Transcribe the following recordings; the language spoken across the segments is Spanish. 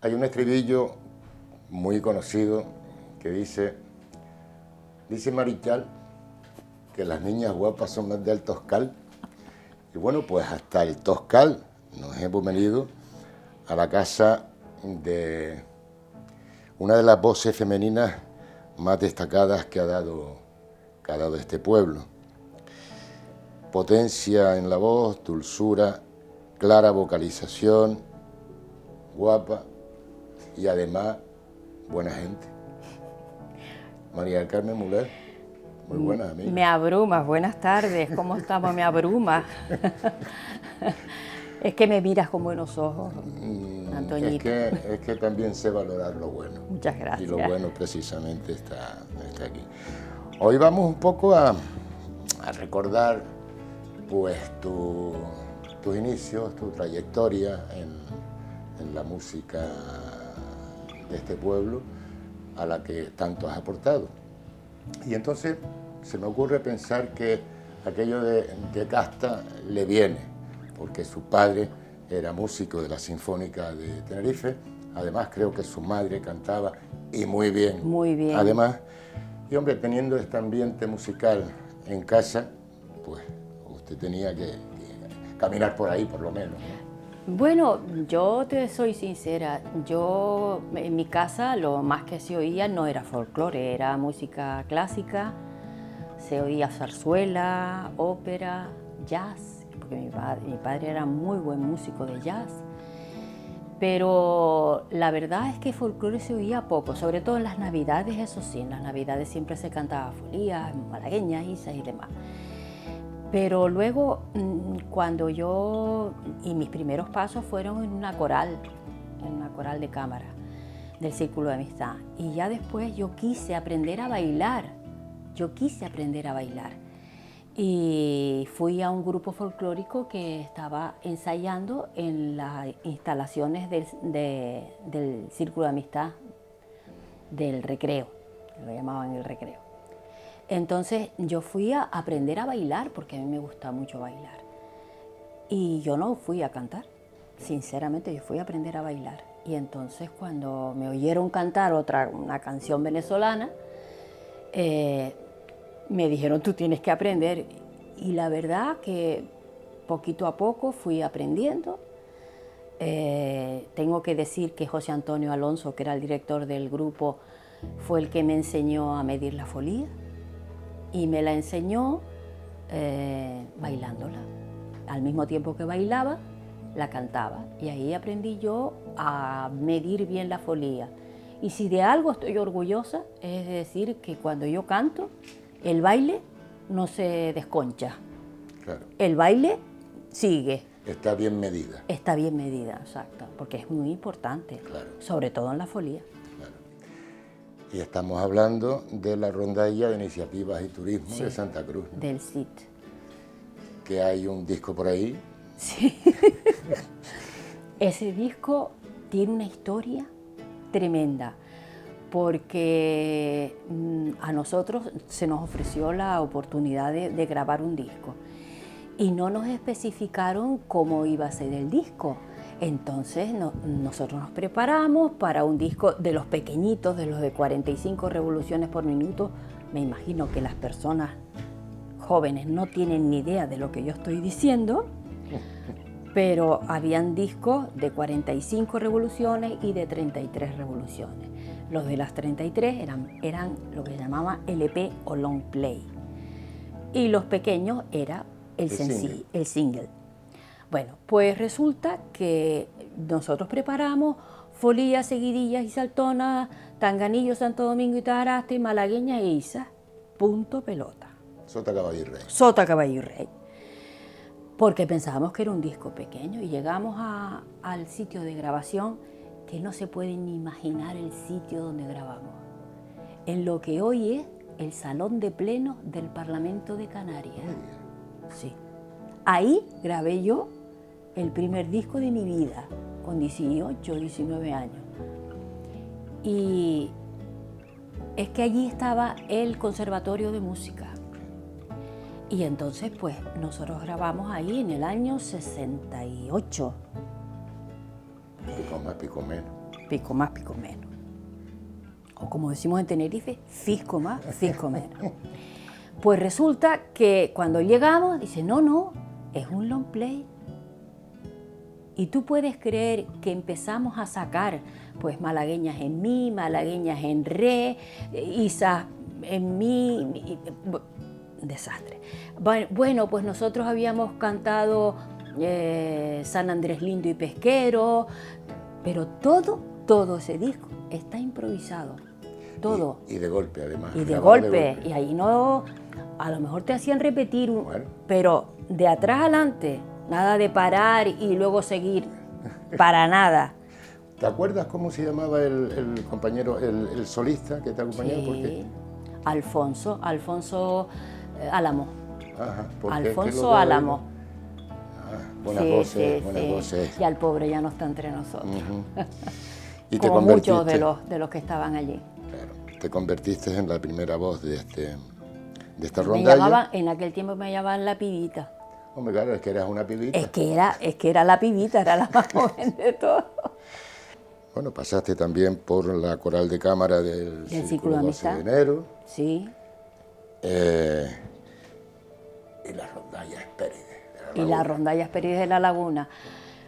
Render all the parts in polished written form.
Hay un estribillo muy conocido que dice Marichal que las niñas guapas son más del Toscal. Y bueno, pues hasta el Toscal nos hemos venido a la casa de una de las voces femeninas más destacadas que ha dado este pueblo. Potencia en la voz, dulzura, clara vocalización, guapa y además buena gente. María del Carmen Muller, muy buena amiga. Me abrumas, buenas tardes, ¿cómo estamos? Me abrumas. Es que me miras con buenos ojos, Antoñito. Es que también sé valorar lo bueno. Muchas gracias. Y lo bueno precisamente está aquí. Hoy vamos un poco a recordar pues tus inicios, tu trayectoria en la música de este pueblo a la que tanto has aportado. Y entonces se me ocurre pensar que aquello de casta le viene, porque su padre era músico de la Sinfónica de Tenerife, además creo que su madre cantaba y muy bien. Muy bien. Además, y hombre, teniendo este ambiente musical en casa, pues usted tenía que caminar por ahí por lo menos, ¿no? Bueno, yo te soy sincera, yo en mi casa lo más que se oía no era folclore, era música clásica, se oía zarzuela, ópera, jazz, porque mi padre era muy buen músico de jazz, pero la verdad es que folclore se oía poco, sobre todo en las navidades, eso sí, en las navidades siempre se cantaba folías, malagueñas, isas y demás. Pero luego, cuando y mis primeros pasos fueron en una coral de cámara, del Círculo de Amistad. Y ya después yo quise aprender a bailar, Y fui a un grupo folclórico que estaba ensayando en las instalaciones del Círculo de Amistad, del recreo, lo llamaban el recreo. Entonces yo fui a aprender a bailar, porque a mí me gusta mucho bailar. Y yo no fui a cantar, sinceramente, yo fui a aprender a bailar. Y entonces cuando me oyeron cantar una canción venezolana, me dijeron, tú tienes que aprender. Y la verdad que poquito a poco fui aprendiendo. Tengo que decir que José Antonio Alonso, que era el director del grupo, fue el que me enseñó a medir la folía. Y me la enseñó bailándola. Al mismo tiempo que bailaba, la cantaba. Y ahí aprendí yo a medir bien la folía. Y si de algo estoy orgullosa, es decir que cuando yo canto, el baile no se desconcha. Claro. El baile sigue. Está bien medida. Está bien medida, exacto, porque es muy importante, claro. Sobre todo en la folía. Y estamos hablando de la rondalla de iniciativas y turismo Sí, de Santa Cruz, ¿no? Del CIT. Que hay un disco por ahí. Sí. Ese disco tiene una historia tremenda, porque a nosotros se nos ofreció la oportunidad de grabar un disco y no nos especificaron cómo iba a ser el disco. Entonces nosotros nos preparamos para un disco de los pequeñitos, de los de 45 revoluciones por minuto. Me imagino que las personas jóvenes no tienen ni idea de lo que yo estoy diciendo, pero habían discos de 45 revoluciones y de 33 revoluciones. Los de las 33 eran lo que se llamaba LP o long play. Y los pequeños era el single. Bueno, pues resulta que nosotros preparamos folías, seguidillas y saltonas, tanganillo, Santo Domingo y Tajaraste, malagueña e isa, punto pelota. Sota, caballo y rey. Sota, caballo y rey. Porque pensábamos que era un disco pequeño y llegamos al sitio de grabación, que no se pueden ni imaginar el sitio donde grabamos. En lo que hoy es el Salón de Plenos del Parlamento de Canarias. Sí. Ahí grabé yo el primer disco de mi vida, con 18, 19 años. Y es que allí estaba el Conservatorio de Música. Y entonces, pues, nosotros grabamos ahí en el año 68. Pico más, pico menos. pico más, pico menos. O como decimos en Tenerife, fisco más, fisco menos. Pues resulta que cuando llegamos, dice, no, es un long play. Y tú puedes creer que empezamos a sacar pues malagueñas en mi, malagueñas en re, isas en mi, desastre. Bueno, pues nosotros habíamos cantado San Andrés Lindo y Pesquero, pero todo ese disco está improvisado, todo. Y de golpe, además. Y de golpe, y ahí no, a lo mejor te hacían repetir, Bueno. pero de atrás adelante, nada de parar y luego seguir, para nada. ¿Te acuerdas cómo se llamaba el compañero, el solista que te acompañaba? Sí. ¿Por qué? Alfonso Álamo. Ajá, ¿por qué? Alfonso Álamo. Buenas voces. Ya el pobre ya no está entre nosotros. Y te como muchos convertiste, de los que estaban allí. claro, te convertiste en la primera voz de esta rondalla. Me llamaban, en aquel tiempo me llamaban la pibita. Hombre, claro, es que eras una pibita. Es que era la pibita, era la más joven de todos. Bueno, pasaste también por la coral de cámara del Círculo de 12 Amistad. de enero. Sí. Y las rondallas Pérez. Y la Rondallas Pérides de la Laguna.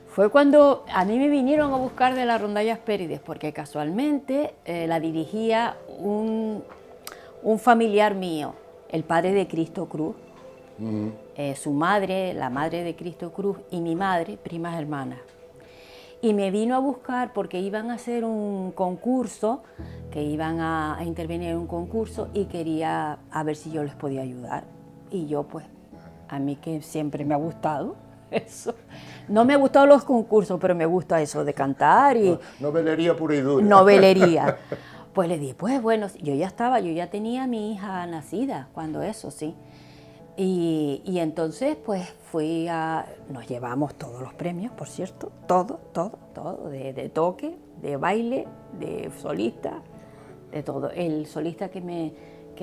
Fue cuando a mí me vinieron a buscar de la Rondallas Pérides, porque casualmente la dirigía un familiar mío, el padre de Cristo Cruz. Su madre, la madre de Cristo Cruz, y mi madre, primas hermanas. Y me vino a buscar porque iban a hacer un concurso, que iban a intervenir en un concurso y quería a ver si yo les podía ayudar. Y yo pues, a mí que siempre me ha gustado eso. No me han gustado los concursos, pero me gusta eso de cantar y... Novelería pura y dura. Novelería. Pues le dije, pues bueno, yo ya tenía a mi hija nacida cuando eso, sí. Y entonces pues nos llevamos todos los premios, por cierto, todo, de toque, de baile, de solista, de todo. El solista que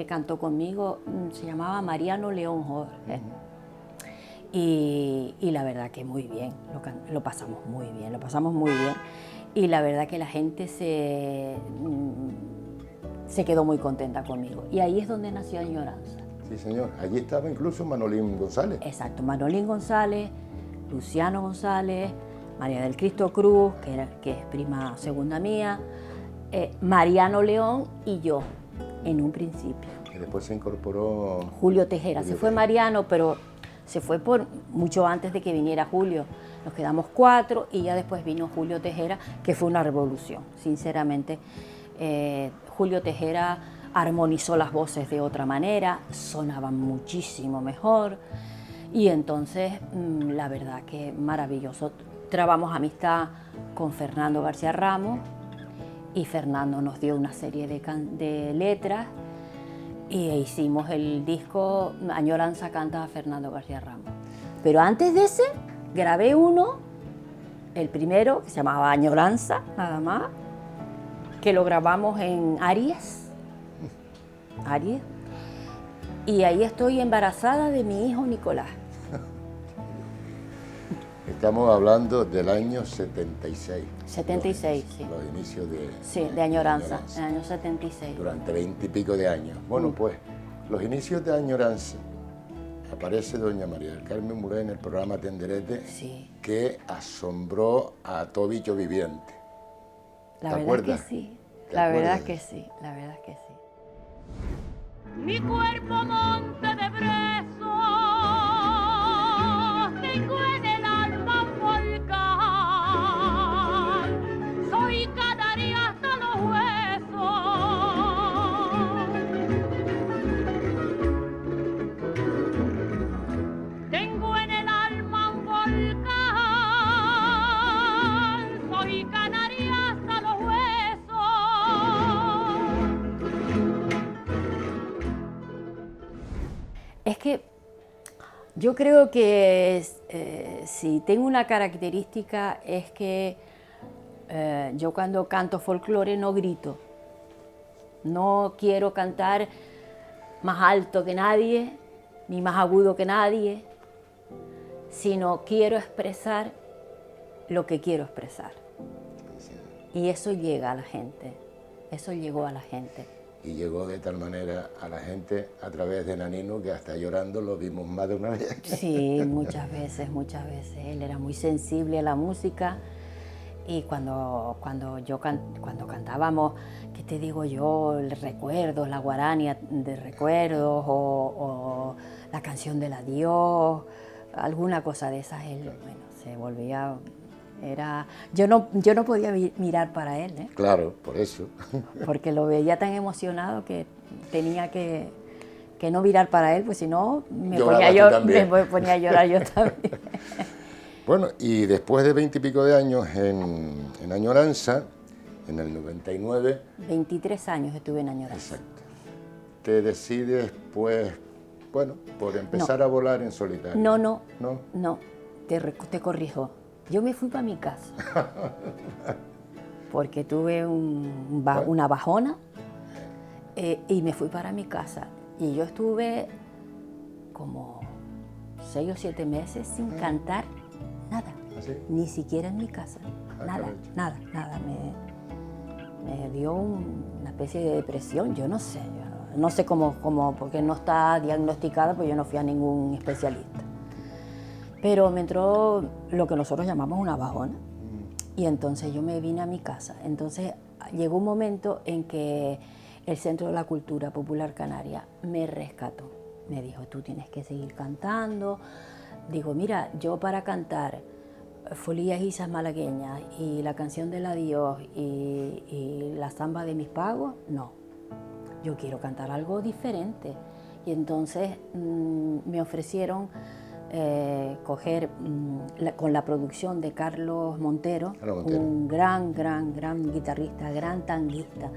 cantó conmigo se llamaba Mariano León Jorge. Y la verdad que muy bien, lo pasamos muy bien. Y la verdad que la gente se quedó muy contenta conmigo. Y ahí es donde nació Añoranza. Sí, señor. Allí estaba incluso Manolín González. Exacto, Manolín González, Luciano González, María del Cristo Cruz, que es prima segunda mía, Mariano León y yo, en un principio. Y después se incorporó... Julio Tejera. Se fue Mariano, pero se fue por mucho antes de que viniera Julio. Nos quedamos 4 y ya después vino Julio Tejera, que fue una revolución, sinceramente. Julio Tejera armonizó las voces de otra manera, sonaban muchísimo mejor y entonces la verdad que maravilloso. Trabamos amistad con Fernando García Ramos y Fernando nos dio una serie de letras y hicimos el disco Añoranza canta a Fernando García Ramos. Pero antes de ese grabé uno, el primero, que se llamaba Añoranza, nada más, que lo grabamos en Aries, y ahí estoy embarazada de mi hijo Nicolás. Estamos hablando del año 76. 76, sí. Los inicios de... Sí, de Añoranza, en el año 76. Durante 20 y pico de años. Bueno, pues, los inicios de Añoranza, aparece doña María del Carmen Muré en el programa Tenderete, Sí. que asombró a todo bicho viviente. La ¿Te verdad acuerdas? que sí, ¿Te la verdad acuerdas? que sí, la verdad que sí. Mi cuerpo monte de brezo, tengo en el alma un volcán, soy canaria hasta los huesos. Tengo en el alma un volcán, soy canaria hasta los huesos. Es que yo creo que si tengo una característica es que yo cuando canto folclore no grito. No quiero cantar más alto que nadie, ni más agudo que nadie, sino quiero expresar lo que quiero expresar. Y eso llega a la gente, eso llegó a la gente. Y llegó de tal manera a la gente a través de Nanino que hasta llorando lo vimos más de una vez. Sí, muchas veces, muchas veces. Él era muy sensible a la música y cuando cantábamos, ¿qué te digo yo? Recuerdos, la guarania de recuerdos o la canción del adiós, alguna cosa de esas, él, bueno, se volvía... Yo no podía mirar para él, ¿eh? Claro, por eso. Porque lo veía tan emocionado que tenía que no mirar para él, pues si no me ponía a llorar yo también. Bueno, y después de 20 y pico de años en Añoranza, en el 99... 23 años estuve en Añoranza. Exacto. Te decides, pues, bueno, por empezar a volar en solitario. No, te corrijo. Yo me fui para mi casa, porque tuve una bajona y me fui para mi casa. Y yo estuve como 6 o 7 meses sin cantar nada, ¿Ah, sí? ni siquiera en mi casa, nada. Me dio una especie de depresión, yo no sé cómo, porque no está diagnosticada, pues yo no fui a ningún especialista. Pero me entró lo que nosotros llamamos una bajona y entonces yo me vine a mi casa. Entonces llegó un momento en que el Centro de la Cultura Popular Canaria me rescató. Me dijo, tú tienes que seguir cantando. Digo, mira, yo para cantar Folías Isas Malagueñas y la canción del adiós y la samba de mis pagos, no. Yo quiero cantar algo diferente. Y entonces me ofrecieron coger con la producción de Carlos Montero, un gran guitarrista, gran tanguista,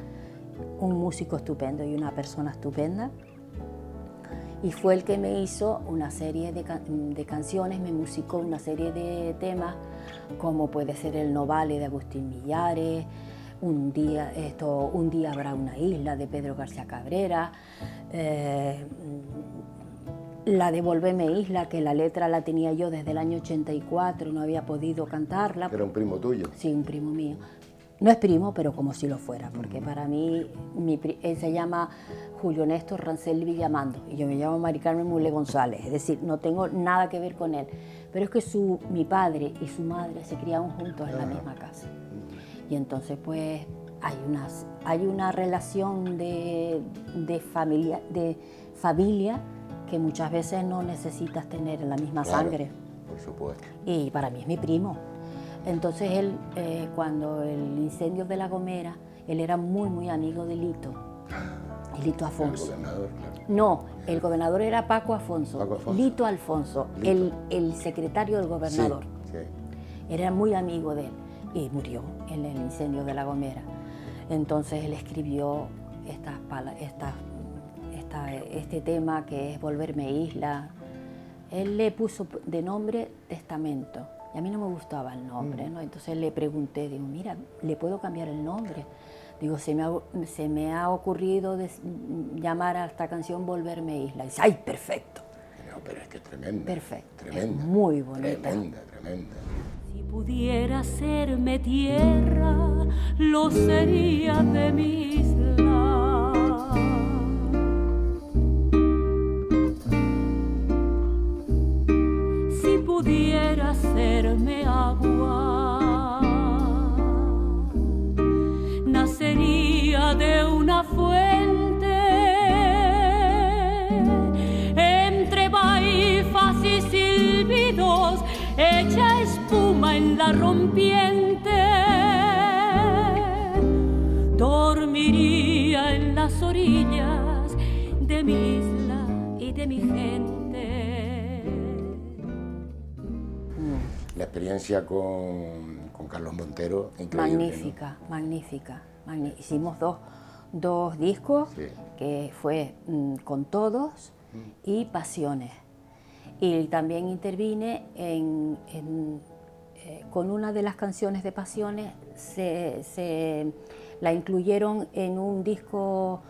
un músico estupendo y una persona estupenda. Y fue el que me hizo una serie de canciones, me musicó una serie de temas, como puede ser El No Vale de Agustín Millares, Un día habrá una isla de Pedro García Cabrera, la de Volveme Isla, que la letra la tenía yo desde el año 84, no había podido cantarla. ¿Era un primo tuyo? Sí, un primo mío. No es primo, pero como si lo fuera, porque para mí, él se llama Julio Néstor Rancel Villamando y yo me llamo Mari Carmen Mule González, es decir, no tengo nada que ver con él. Pero es que mi padre y su madre se criaron juntos en la misma casa. Y entonces, pues, hay una relación de familia que muchas veces no necesitas tener en la misma sangre. Por supuesto. Y para mí es mi primo. Entonces él, cuando el incendio de La Gomera, él era muy amigo de Lito Afonso. El gobernador, claro. No, el gobernador era Paco Afonso. Lito Alfonso, el secretario del gobernador. Sí. Era muy amigo de él y murió en el incendio de La Gomera. Entonces él escribió este tema que es Volverme Isla. Él le puso de nombre Testamento y a mí no me gustaba el nombre, ¿no? Entonces le pregunté, digo, mira, ¿le puedo cambiar el nombre? Digo, se me ha ocurrido llamar a esta canción Volverme Isla. Y dice, ¡ay, perfecto! No, pero es que es tremenda. Perfecto, Tremenda. es muy bonita. Tremenda. Si pudiera hacerme tierra, lo sería de mi isla. Si pudiera hacerme agua, nacería de una fuente entre baifas y silbidos, hecha espuma en la rompiente. Dormiría en las orillas de mi isla y de mi gente. La experiencia con Carlos Montero, increíble. Magnífica. Hicimos dos discos, sí, que fue Con Todos y Pasiones. Y también intervine con una de las canciones de Pasiones, la incluyeron en un disco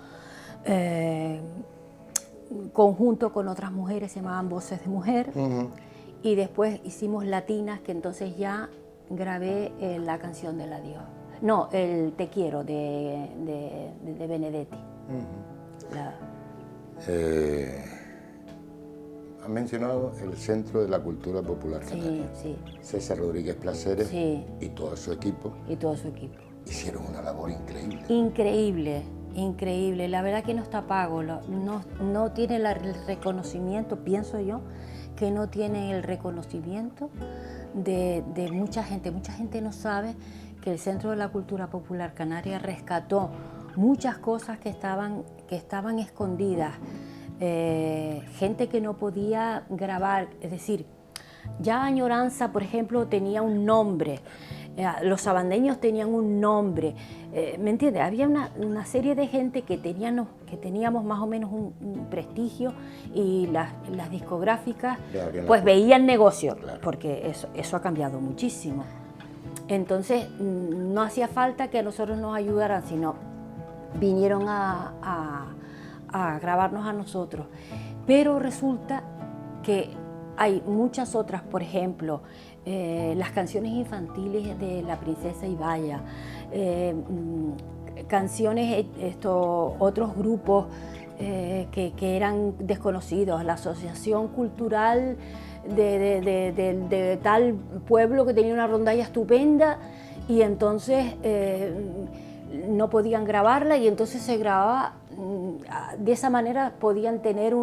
conjunto con otras mujeres, se llamaban Voces de Mujer. Y después hicimos Latinas, que entonces ya grabé la canción del adiós. No, el Te quiero de Benedetti. La- Ha mencionado el Centro de la Cultura Popular Canaria. sí, César Rodríguez Placeres Sí. y todo su equipo y todo su equipo. hicieron una labor increíble. Increíble, increíble. La verdad que no está pago, no tiene el reconocimiento, pienso yo, que no tiene el reconocimiento de mucha gente. Mucha gente no sabe que el Centro de la Cultura Popular Canaria rescató muchas cosas que estaban escondidas. Gente que no podía grabar, es decir, ya Añoranza, por ejemplo, tenía un nombre, los sabandeños tenían un nombre, ¿me entiendes? Había una serie de gente que teníamos más o menos un prestigio y las discográficas pues veían negocio, claro. porque eso ha cambiado muchísimo. Entonces no hacía falta que a nosotros nos ayudaran, sino vinieron a grabarnos a nosotros. Pero resulta que hay muchas otras, por ejemplo, las canciones infantiles de La Princesa Ibaya, canciones, otros grupos que eran desconocidos, la Asociación Cultural de tal pueblo que tenía una rondalla estupenda y entonces no podían grabarla y entonces se grababa, de esa manera podían tener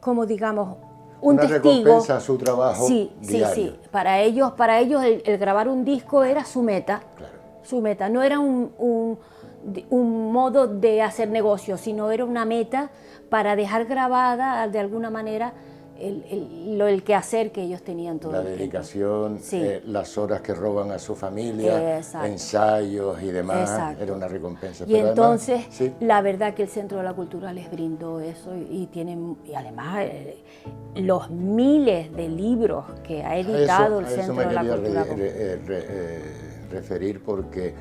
como digamos, un una testigo. recompensa a su trabajo diario. Sí. Para ellos el grabar un disco era su meta. Claro. Su meta. No era un modo de hacer negocio, sino era una meta para dejar grabada de alguna manera el quehacer que ellos tenían todo La el tiempo. dedicación, Sí. Las horas que roban a su familia, Exacto. ensayos y demás, Exacto. era una recompensa. Y Pero entonces, además, sí, la verdad que el Centro de la Cultura les brindó eso y además los miles de libros que ha editado el Centro de la Cultura a eso me quería referir porque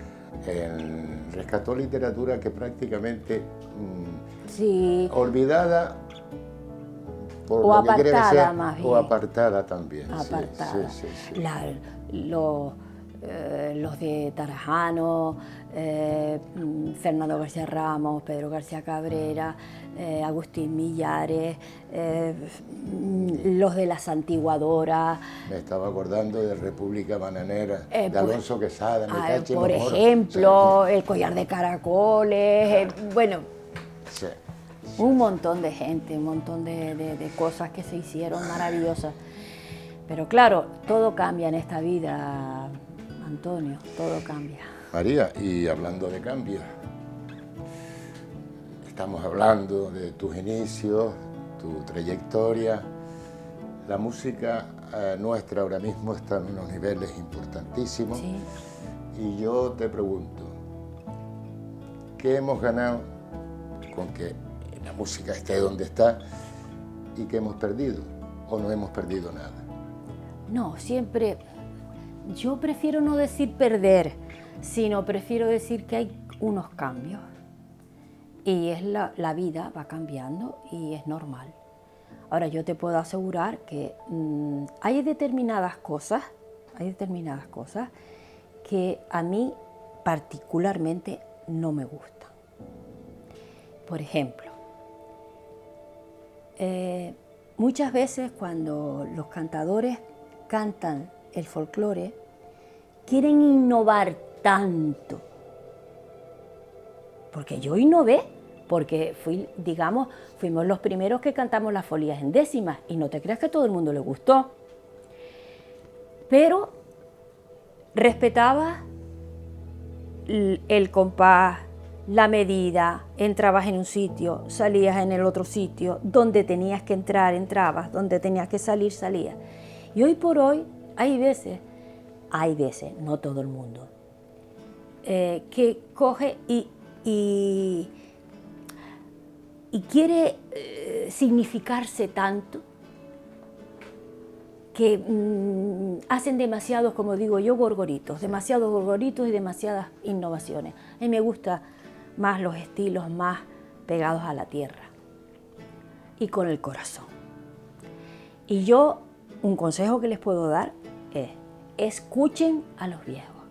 rescató literatura que prácticamente Sí. olvidada por O lo que quiere apartada, ser, más bien. o apartada también. sí, Apartada. sí. Los de Tarajano, Fernando García Ramos, Pedro García Cabrera, Agustín Millares, los de La Santiguadora. Me estaba acordando de República Bananera, de Pues, Alonso Quesada, Metachi por Moro. ejemplo, El Collar de Caracoles, bueno, Sí. un montón de gente, un montón de cosas que se hicieron maravillosas. Pero claro, todo cambia en esta vida, Antonio, todo cambia. María, y hablando de cambios, estamos hablando de tus inicios, tu trayectoria. La música nuestra ahora mismo está en unos niveles importantísimos. Sí. Y yo te pregunto, ¿qué hemos ganado con que la música esté donde está y qué hemos perdido? ¿O no hemos perdido nada? No, siempre, yo prefiero no decir perder, sino prefiero decir que hay unos cambios. Y es la vida va cambiando y es normal. Ahora yo te puedo asegurar que hay determinadas cosas que a mí particularmente no me gustan. Por ejemplo, muchas veces cuando los cantadores cantan el folclore, quieren innovar tanto. Porque yo innové, porque fuimos los primeros que cantamos las folías en décimas, y no te creas que a todo el mundo le gustó. Pero respetaba el compás, la medida, entrabas en un sitio, salías en el otro sitio, donde tenías que entrar, entrabas, donde tenías que salir, salías. Y hoy por hoy hay veces, no todo el mundo, que coge y quiere significarse tanto que hacen demasiados, como digo yo, demasiados gorgoritos y demasiadas innovaciones. A mí me gustan más los estilos más pegados a la tierra y con el corazón. Y yo, un consejo que les puedo dar es, escuchen a los viejos.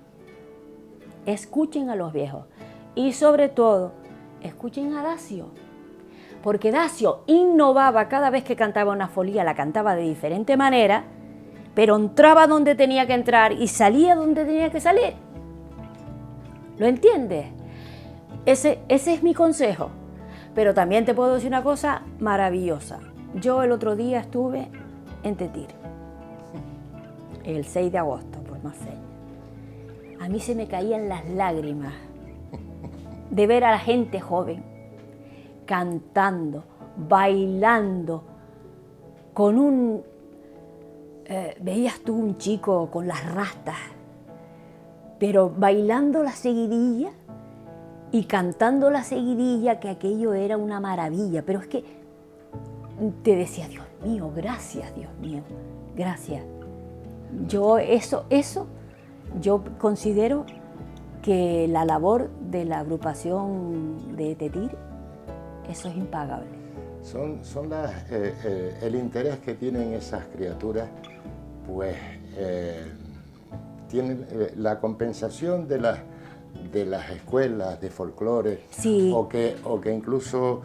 Escuchen a los viejos. Y sobre todo, escuchen a Dacio. Porque Dacio innovaba cada vez que cantaba una folía, la cantaba de diferente manera, pero entraba donde tenía que entrar y salía donde tenía que salir. ¿Lo entiendes? Ese es mi consejo. Pero también te puedo decir una cosa maravillosa. Yo el otro día estuve en Tetir, el 6 de agosto, por más señas. A mí se me caían las lágrimas de ver a la gente joven cantando, bailando, con un... veías tú un chico con las rastas, pero bailando la seguidilla y cantando la seguidilla, que aquello era una maravilla. Pero es que te decía, Dios mío, gracias, Dios mío, gracias. Yo yo considero que la labor de la agrupación de Tetir, eso es impagable. Son el interés que tienen esas criaturas, pues tienen la compensación de las escuelas de folclore, sí. o que incluso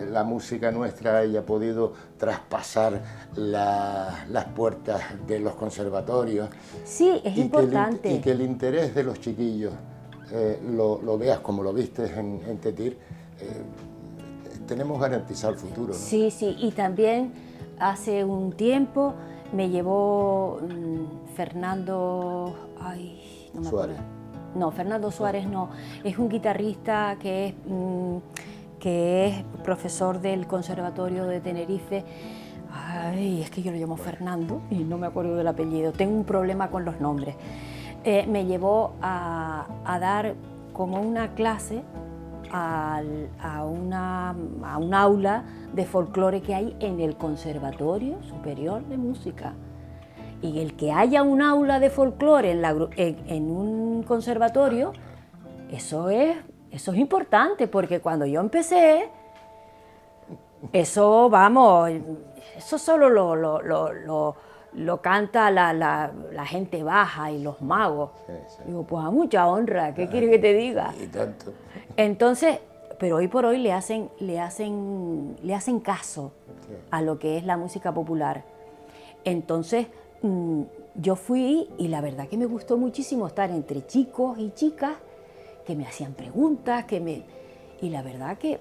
la música nuestra haya podido traspasar las puertas de los conservatorios. Sí, es importante. Y que el interés de los chiquillos lo veas como lo viste en Tetir, tenemos garantizado el futuro, ¿no? Sí, sí, y también hace un tiempo me llevó Fernando... Ay, no me acuerdo. No, Fernando Suárez no, es un guitarrista que es profesor del Conservatorio de Tenerife. Ay, es que yo lo llamo Fernando y no me acuerdo del apellido, tengo un problema con los nombres. Me llevó a dar como una clase a un aula de folclore que hay en el Conservatorio Superior de Música. Y el que haya un aula de folclore en un conservatorio, eso es importante, porque cuando yo empecé, eso, vamos, eso solo lo canta la gente baja y los magos. Sí, sí. Digo, pues a mucha honra, ¿qué quiere que te diga? Y tanto. Entonces, pero hoy por hoy le hacen caso a lo que es la música popular. Entonces, yo fui y la verdad que me gustó muchísimo estar entre chicos y chicas que me hacían preguntas, y la verdad que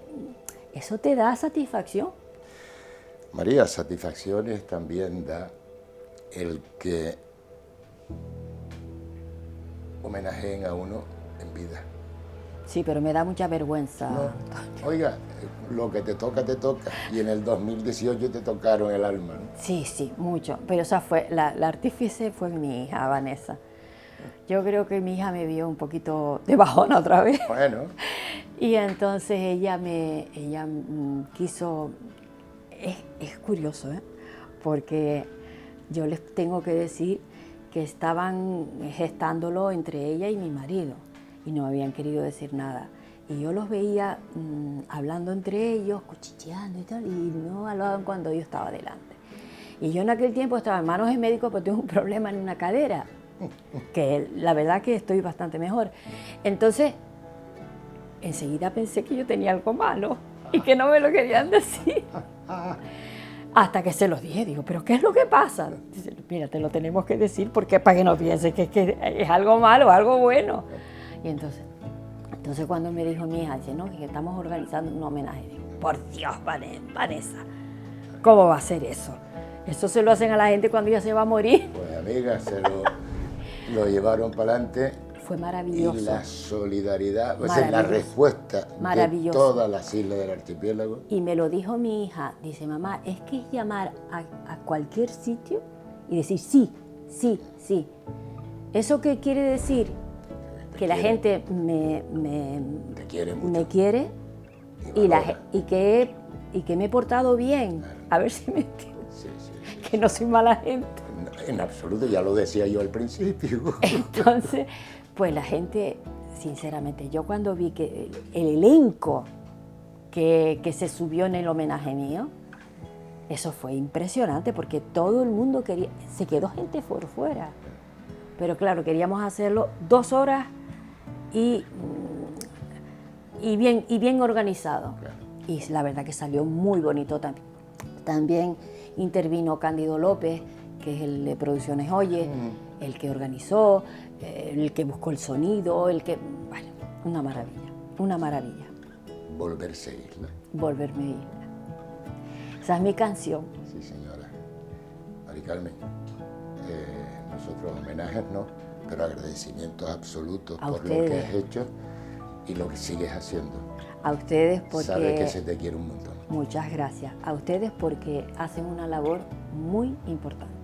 eso te da satisfacción. María, satisfacciones también da el que homenajeen a uno en vida. Sí, pero me da mucha vergüenza. No, oiga, lo que te toca, y en el 2018 te tocaron el alma, ¿no? Sí, sí, mucho, pero esa fue, la artífice fue mi hija, Vanessa. Yo creo que mi hija me vio un poquito de bajona otra vez. Bueno. Y entonces ella quiso, es curioso, porque yo les tengo que decir que estaban gestándolo entre ella y mi marido y no habían querido decir nada. Y yo los veía hablando entre ellos, cuchicheando y tal, y no hablaban cuando yo estaba delante. Y yo en aquel tiempo estaba en manos de médico porque tengo un problema en una cadera, que la verdad que estoy bastante mejor. Entonces, enseguida pensé que yo tenía algo malo y que no me lo querían decir. Hasta que se los dije, digo, ¿pero qué es lo que pasa? Dice, mira, te lo tenemos que decir porque para que no pienses que es algo malo, algo bueno. Y entonces cuando me dijo mi hija, dice, no, que estamos organizando un homenaje. Digo, por Dios, Vanessa, ¿cómo va a ser eso? Eso se lo hacen a la gente cuando ya se va a morir. Pues amiga, lo llevaron para adelante. Fue maravilloso. Y la solidaridad, o sea, la respuesta de todas las islas del archipiélago. Y me lo dijo mi hija, dice, mamá, es que es llamar a cualquier sitio y decir sí, sí, sí. ¿Eso qué quiere decir? Que la gente me quiere y que me he portado bien. Claro. A ver si me entiendes. Sí, sí. Que no soy mala gente. En absoluto, ya lo decía yo al principio. Entonces, pues la gente, sinceramente, yo cuando vi que el elenco que se subió en el homenaje mío, eso fue impresionante porque todo el mundo quería, se quedó gente por fuera. pero claro, queríamos hacerlo 2 horas y bien organizado. Claro. Y la verdad que salió muy bonito también. También intervino Cándido López, que es el de Producciones Oye, el que organizó, el que buscó el sonido, bueno, una maravilla, una maravilla. Volverse isla. Volverme isla. Esa es mi canción. Sí, señora. Mari Carmen, nosotros homenajes no, pero agradecimientos absolutos A por ustedes. lo que has hecho y lo que sigues haciendo. A ustedes porque... Sabes que se te quiere un montón. Muchas gracias. A ustedes porque hacen una labor muy importante.